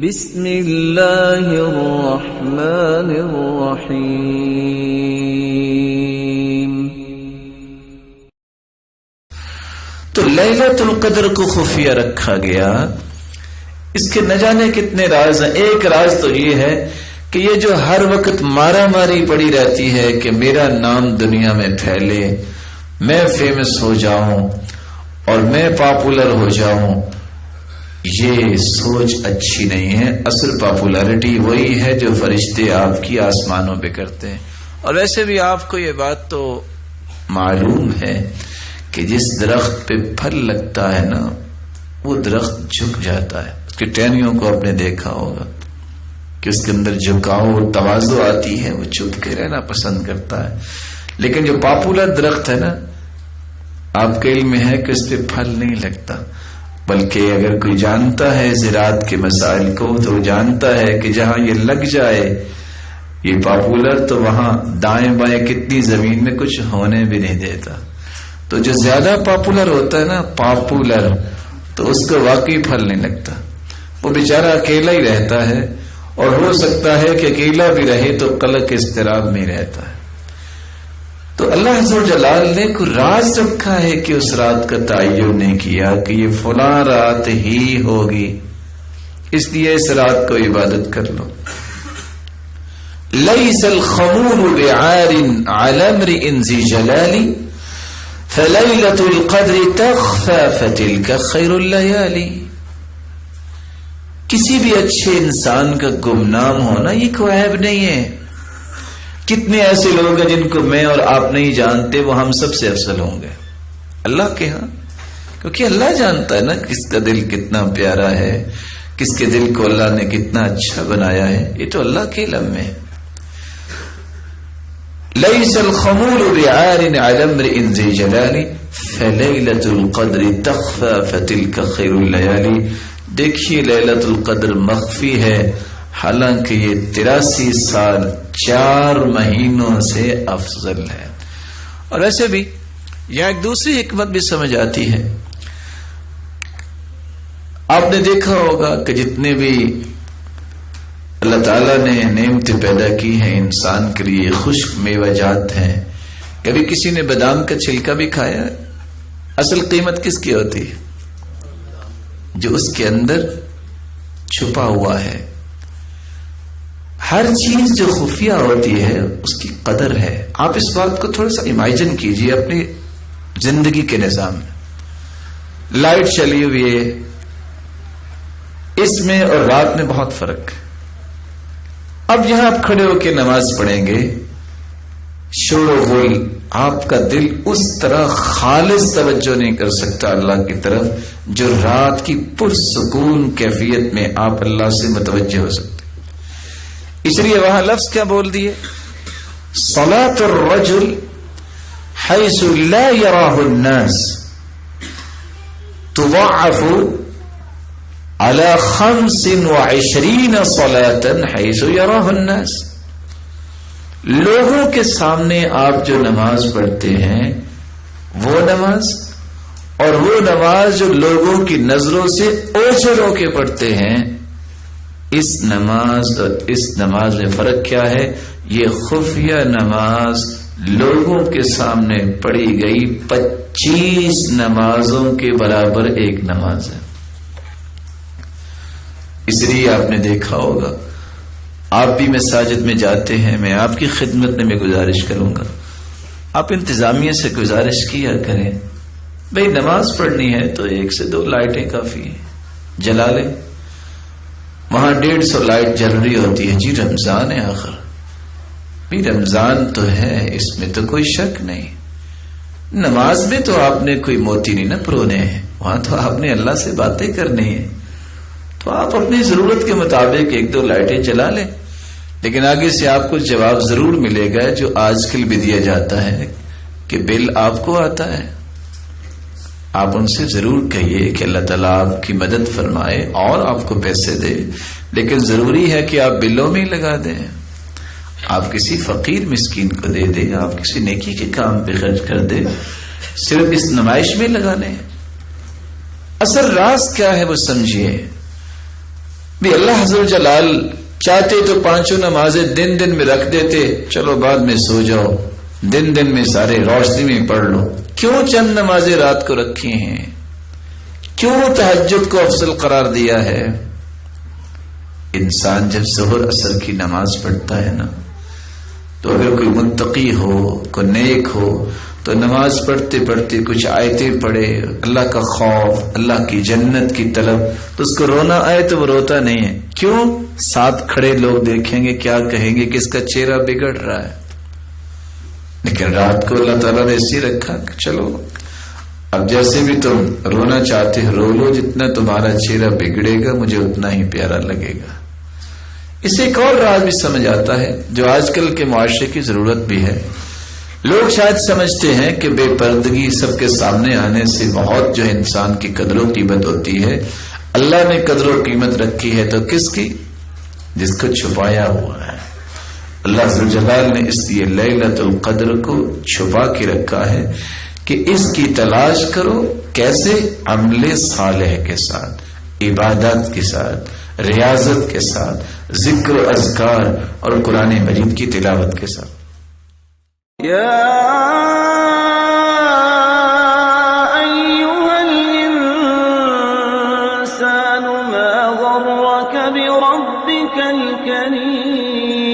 بسم اللہ الرحمن الرحیم۔ تو لیلۃ القدر کو خفیہ رکھا گیا، اس کے نہ جانے کتنے راز ہیں۔ ایک راز تو یہ ہے کہ یہ جو ہر وقت مارا ماری پڑی رہتی ہے کہ میرا نام دنیا میں پھیلے، میں فیمس ہو جاؤں اور میں پاپولر ہو جاؤں، یہ سوچ اچھی نہیں ہے۔ اصل پاپولیرٹی وہی ہے جو فرشتے آپ کی آسمانوں پہ کرتے ہیں۔ اور ویسے بھی آپ کو یہ بات تو معلوم ہے کہ جس درخت پہ پھل لگتا ہے نا، وہ درخت جھک جاتا ہے۔ اس کی ٹہنیوں کو آپ نے دیکھا ہوگا کہ اس کے اندر جھکاؤ اور تواضع آتی ہے، وہ چھپ کے رہنا پسند کرتا ہے۔ لیکن جو پاپولر درخت ہے نا، آپ کے علم میں ہے کہ اس پہ پھل نہیں لگتا، بلکہ اگر کوئی جانتا ہے زراعت کے مسائل کو تو جانتا ہے کہ جہاں یہ لگ جائے یہ پاپولر، تو وہاں دائیں بائیں کتنی زمین میں کچھ ہونے بھی نہیں دیتا۔ تو جو زیادہ پاپولر ہوتا ہے نا، پاپولر، تو اس کو واقعی پھل نہیں لگتا، وہ بیچارہ اکیلا ہی رہتا ہے، اور ہو سکتا ہے کہ اکیلا بھی رہے تو قلق اضطراب میں رہتا ہے۔ تو اللہ عز و جلال نے کوئی راز رکھا ہے کہ اس رات کا تعین نہیں کیا کہ یہ فلاں رات ہی ہوگی، اس لیے اس رات کو عبادت کر لو۔ لیس الخمول بعار علی امرئ ذی جلال فلیلۃ القدر تخفی فتلک خیر اللیالی۔ کسی بھی اچھے انسان کا گمنام ہونا یہ کوئی عیب نہیں ہے۔ کتنے ایسے لوگ ہیں جن کو میں اور آپ نہیں جانتے، وہ ہم سب سے افضل ہوں گے اللہ کے ہاں، کیونکہ اللہ جانتا ہے نا کس کا دل کتنا پیارا ہے، کس کے دل کو اللہ نے کتنا اچھا بنایا ہے، یہ تو اللہ کے علم میں ہے۔ لیس الخمول بعار علی امرئ ذی جلال فلیلۃ القدر تخفی فتلک خیر اللیالی۔ دیکھیے لیلۃ القدر مخفی ہے، حالانکہ یہ 83 سال 4 مہینوں سے افضل ہے۔ اور ایسے بھی یہاں ایک دوسری حکمت بھی سمجھ آتی ہے۔ آپ نے دیکھا ہوگا کہ جتنے بھی اللہ تعالیٰ نے نعمتیں پیدا کی ہیں انسان کے لیے، خشک میوہ جات ہیں، کبھی کسی نے بادام کا چھلکا بھی کھایا ہے؟ اصل قیمت کس کی ہوتی ہے؟ جو اس کے اندر چھپا ہوا ہے۔ ہر چیز جو خفیہ ہوتی ہے اس کی قدر ہے۔ آپ اس بات کو تھوڑا سا امیجن کیجئے اپنی زندگی کے نظام میں۔ لائٹ چلی ہوئی ہے، اس میں اور رات میں بہت فرق ہے۔ اب یہاں آپ کھڑے ہو کے نماز پڑھیں گے، شور و غل، آپ کا دل اس طرح خالص توجہ نہیں کر سکتا اللہ کی طرف جو رات کی پرسکون کیفیت میں آپ اللہ سے متوجہ ہو سکتے۔ اس لیے وہاں لفظ کیا بول دیے؟ صلاۃ الرجل حیث لا یراہ الناس تضاعف علی 25 صلاۃ حیث یراہ الناس۔ لوگوں کے سامنے آپ جو نماز پڑھتے ہیں وہ نماز، اور وہ نماز جو لوگوں کی نظروں سے اوجھل ہو کے پڑھتے ہیں، اس نماز اور اس نماز میں فرق کیا ہے؟ یہ خفیہ نماز لوگوں کے سامنے پڑھی گئی 25 نمازوں کے برابر ایک نماز ہے۔ اس لیے آپ نے دیکھا ہوگا، آپ بھی مساجد میں جاتے ہیں، میں آپ کی خدمت میں گزارش کروں گا، آپ انتظامیہ سے گزارش کیا کریں، بھئی نماز پڑھنی ہے تو 1 سے 2 لائٹیں کافی ہیں، جلا لیں۔ وہاں 150 لائٹ جل رہی ہوتی ہے، جی رمضان ہے آخر، بھی رمضان تو ہے، اس میں تو کوئی شک نہیں۔ نماز میں تو آپ نے کوئی موتی نہیں نہ پرونے ہیں، وہاں تو آپ نے اللہ سے باتیں کرنی ہیں، تو آپ اپنی ضرورت کے مطابق 1-2 لائٹیں جلا لیں۔ لیکن آگے سے آپ کو جواب ضرور ملے گا جو آج کل بھی دیا جاتا ہے کہ بل آپ کو آتا ہے۔ آپ ان سے ضرور کہیے کہ اللہ تعالیٰ آپ کی مدد فرمائے اور آپ کو پیسے دے، لیکن ضروری ہے کہ آپ بلوں میں ہی لگا دیں، آپ کسی فقیر مسکین کو دے دیں، آپ کسی نیکی کے کام پہ خرچ کر دیں، صرف اس نمائش میں لگانے۔ اصل راز کیا ہے وہ سمجھیے۔ بھی اللہ حضر جلال چاہتے تو 5 نمازیں دن دن میں رکھ دیتے، چلو بعد میں سو جاؤ، دن میں سارے روشنی میں پڑھ لو. کیوں چند نمازیں رات کو رکھی ہیں؟ کیوں تہجد کو افضل قرار دیا ہے؟ انسان جب ظہر اثر کی نماز پڑھتا ہے نا، تو اگر کوئی متقی ہو، کوئی نیک ہو، تو نماز پڑھتے پڑھتے کچھ آیتیں پڑھے، اللہ کا خوف، اللہ کی جنت کی طلب، تو اس کو رونا آئے تو وہ روتا نہیں ہے. کیوں؟ ساتھ کھڑے لوگ دیکھیں گے، کیا کہیں گے کہ اس کا چہرہ بگڑ رہا ہے. لیکن رات کو اللہ تعالیٰ نے اسی رکھا کہ چلو اب جیسے بھی تم رونا چاہتے ہو رو لو، جتنا تمہارا چہرہ بگڑے گا مجھے اتنا ہی پیارا لگے گا. اسے ایک اور راز بھی سمجھ آتا ہے جو آج کل کے معاشرے کی ضرورت بھی ہے. لوگ شاید سمجھتے ہیں کہ بے پردگی سب کے سامنے آنے سے بہت جو انسان کی قدر و قیمت ہوتی ہے. اللہ نے قدر و قیمت رکھی ہے تو کس کی؟ جس کو چھپایا ہوا ہے. اللہ عز و جلال نے اس لیے لیلۃ القدر کو چھپا کے رکھا ہے کہ اس کی تلاش کرو. کیسے؟ عمل صالح کے ساتھ، عبادت کے ساتھ، ریاضت کے ساتھ، ذکر و اذکار اور قرآن مجید کی تلاوت کے ساتھ. یا ایھا الانسان ما غرک بربک الکریم